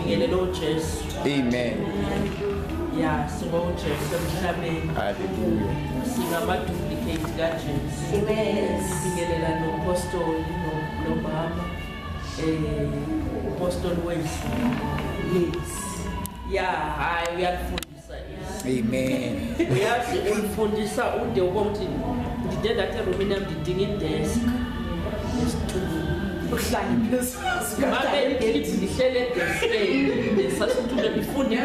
Sibingelele uJesu. Amen. Yeah, singoJesu emhlabeni. Hallelujah. Singamaduplicate kaJesu. Amen. Sibingelela noapostoli nomama. Apostoli wethu. Yes. Yeah, hayi uyafundisa. Amen. Uyazi umfundisa ude ukuthi ngide that eRomania ngidinga idesk. Nesitulo. Uhlala phezulu. Mama ngithi ngihlele edeskeni sasithuke ngifunde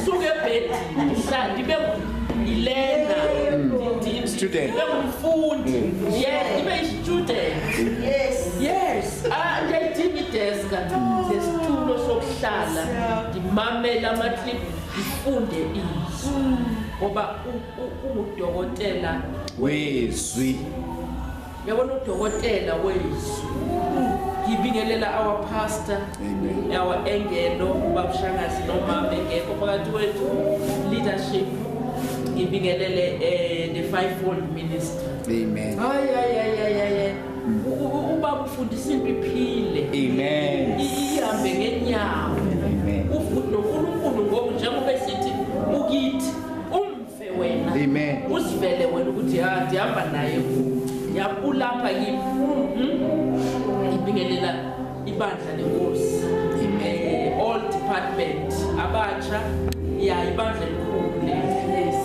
suke ebhedini mhla ndibe ilena Student. ndibe umfundi yes ndibe student yes ngiyayidinga idesk nesitulo sokuhlala ngimamela amaclip ngifunde izwi ngoba udokotela wezwi. yabona udokotela wezwi. Ngibingelela our pastor, Amen. our engelo, babushangazi nomama engekho phakathi kwethu leadership. Ngibingelele the fivefold ministry. Amen. Ubaba ufundisa impilo iphile. Amen. Ihambe ngenyawo. Amen. Ufuthi noNkulunkulu ngoku njengoba esithi ukithi umfe wena. Amen. Usivele wena ukuthi ndihamba naye yapulapha kimi. Ngibingelela ibandla lenkosi. All department abatsha ibandla elikhulu yes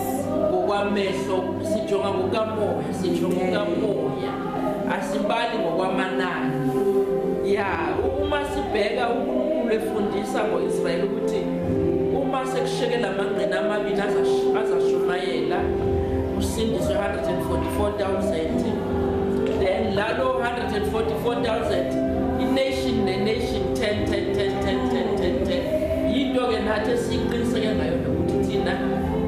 ngokwamehlo sijonga ngokamoya asibali ngokwamanani uma sibheka uNkulunkulu efundisa ngoIsrayeli ukuthi uma sekushekela amangqina amabili azashumayela usindiswe 144,000 then lalo 144,000 ination nenation 10 yinto ke nathi siqiniseke ngayo ukuthi thina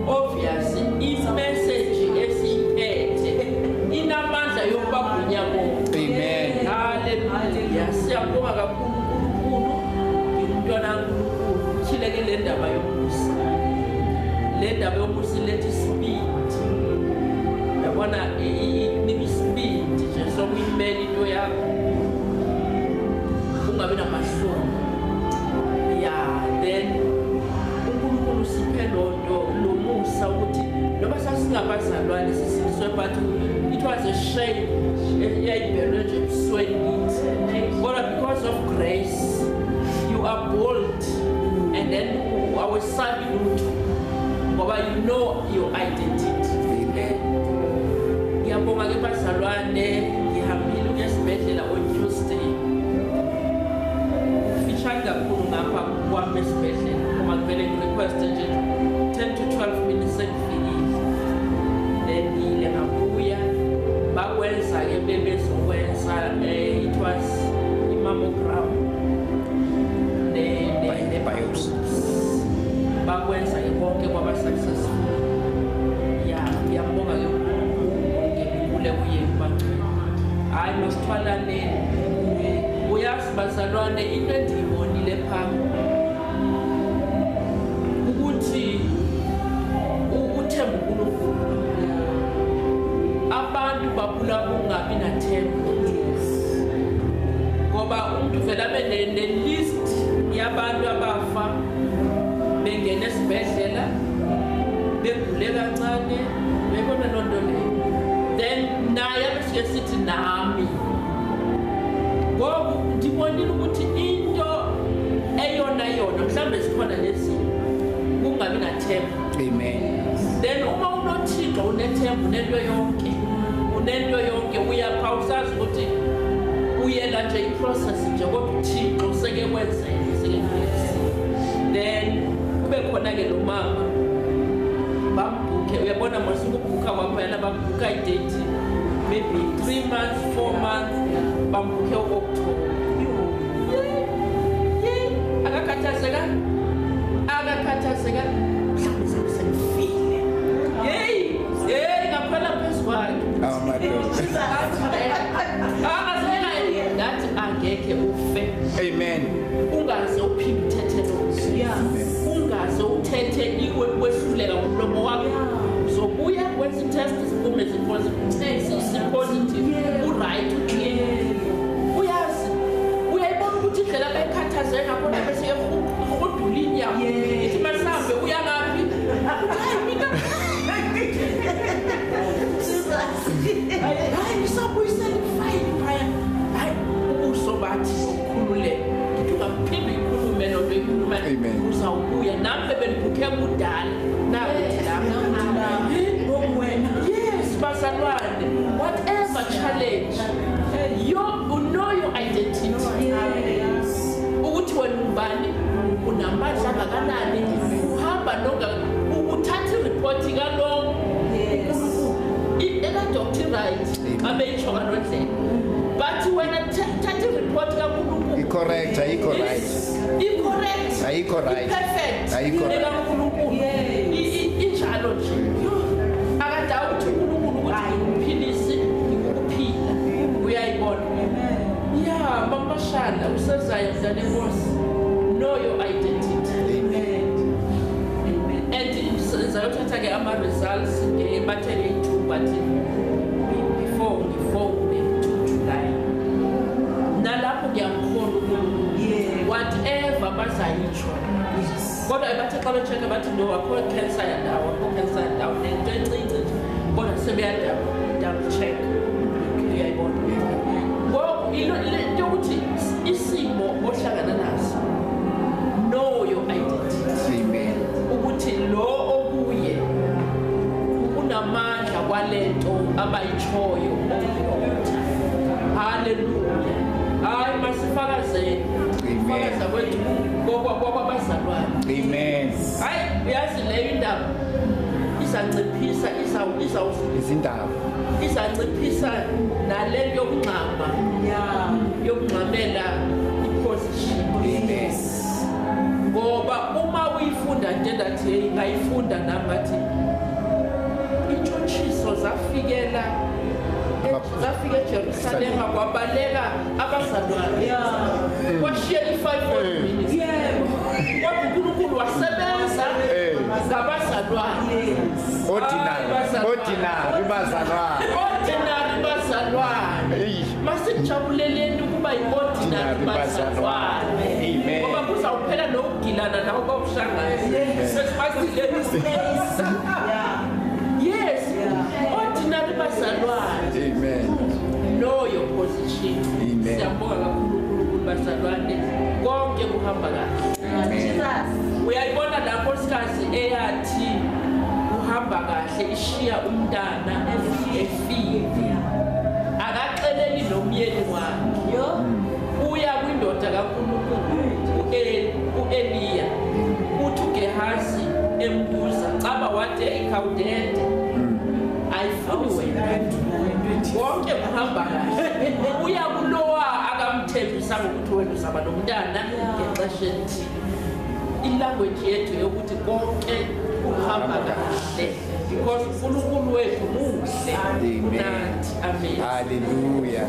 obviously imessage esiyiphethe inamandla yokubagunya bonke. Amen. Hallelujah. Siyabonga kakhulu uNkulunkulu ngimntwana kaNkulunkulu chileke le ndaba yomusa. Le ndaba yomusa lethi speed. Yabona inika speed nje sokuyimela into yakho. Ungabe namahloni. Then uNkulunkulu siphe lomusa ukuthi noma sasingabazalwane sisizwe but it was a shame yayibelwe nje ebusweni kithi kodwa because of grace you are bold and then awusabi lutho ngoba you know your identity. Ngiyabonga ke bazalwane ngihambile ukuyesibhedlela on Tuesday fitshane kakhulu ngapha kwami esibhedlela uma kumele ngi-request nje 10 to 12 minutes sengifikile then ngile ngabuya bakwenza-ke bebezokwenza it was i-mammogram Biopsy. bakwenza-ke konke kwaba-successful ngiyambonga-ke ngikule kuyeni bangcwele hhayi nosithwalaneni uyazi bazalwane into endiyibonile phambi ukuthi uthemba uNkulunkulu abantu babula ukungabi nathemba ngoba umuntu vele abe ne-list yabantu abafa bengena esibhedlela begule kancane bebona loo nto leyo then naye abesike sithi nami ngoku ndibonile ukuthi into eyona mhlawumbe zikhona lezinto kungabi nathemba. Amen. Then uma unothixo unethemba unento yonke uyapha ukuthi uyela nje iprocess nje kodwa uthixo useke kwenzeka then kube khona-ke lo mama bambhuke uyabona masukubhuka kwaphela bambhuka idate maybe 3 months 4 months bambhuke u-October akakhathazeka mhlawumbe sengifile ngaphela phezu kwakhe ngathi angekhe ufe. Amen. Ungaze uphinde uthethe ungaze uthethe ikwehluleka ngomlomo wakho uzobuya wenza i-test ziphume zi-positive u-right uclean uyazi Amen. uzawubuya nam bebenibhukhe kudala nakuthi lapha. Yes, bazalwane, whatever challenge, you know your identity. Ukuthi wena ungubani, unamandla angakanani, uhamba nonga uthatha ireport kalonke. Ela doctor right, abeyisho ngalondlela. But wena thatha ireport kaNkulunkulu. Incorrect, ayikho right. Incorrect. Ayikho right. Perfect. Ayikho right. kaNkulunkulu. Injalo nje. Akadawuthi uNkulunkulu ukuthi uphilisi ukuphila. Uyayibona. Yeah, mambashana usezayo mdlane Nkosi. Know your identity. Amen. And sizayothatha ke ama results ngebathele 2 but before 2 July. Nalapho ngiyamkhona uNkulunkulu. Whatever bazayitsho. Kodwa bathe xa becheck bathi no akho cancer yandawo, akho cancer yandawo nento encinci nje. Kodwa sebeya double check. Uyayibona. Ngoku into ukuthi isimo ohlangana naso. Know your identity. Amen. Ukuthi lo okuye unamandla kwalento abayitshoyo okuyotha. Hallelujah. Hayi masifakazele. Fakaza kwethu kwabazalwane. Amen. Hayi uyazi leyo indaba isanciphisa Izindaba. isanciphisa nale yokungxama. Yokungxamela iposition. Amen. Ngoba uma uyifunda nje ndathi hey ngayifunda nambathi intshotshiso zafika eJerusalem kwabaleka abazalwane kwashiya i5 minutes kodwa uNkulunkulu wasebenza ngabazalwane Ordinary bazalwane. Masijabuleleni ukuba yi-ordinary bazalwane. Amen. Ngoba kuzawuphela nokugilana nawo kwawushangana. Sesibazileni isipesa. Yes. Ordinary bazalwane. Amen. Know your position. Amen. Siyabonga kakhulu uNkulunkulu bazalwane. Konke kuhamba kahle. Uyayibona lapho nkosikazi eyathi uhamba kahle ishiya umntana efile. Akaxeleli nomyeni wakhe. Uya kwindoda kaNkulunkulu uEliya. Uthi uGehazi embuza caba wathi ikhawudede. Ayifuni wena. Wonke kuhamba kahle. Uya kulowa akamthembisa ukuthi wena uzaba nomntana ngexesha elithi. Ilanguage yethu yokuthi konke kuhamba kahle. Because uNkulunkulu wethu muhle. Amen. Amen. Hallelujah.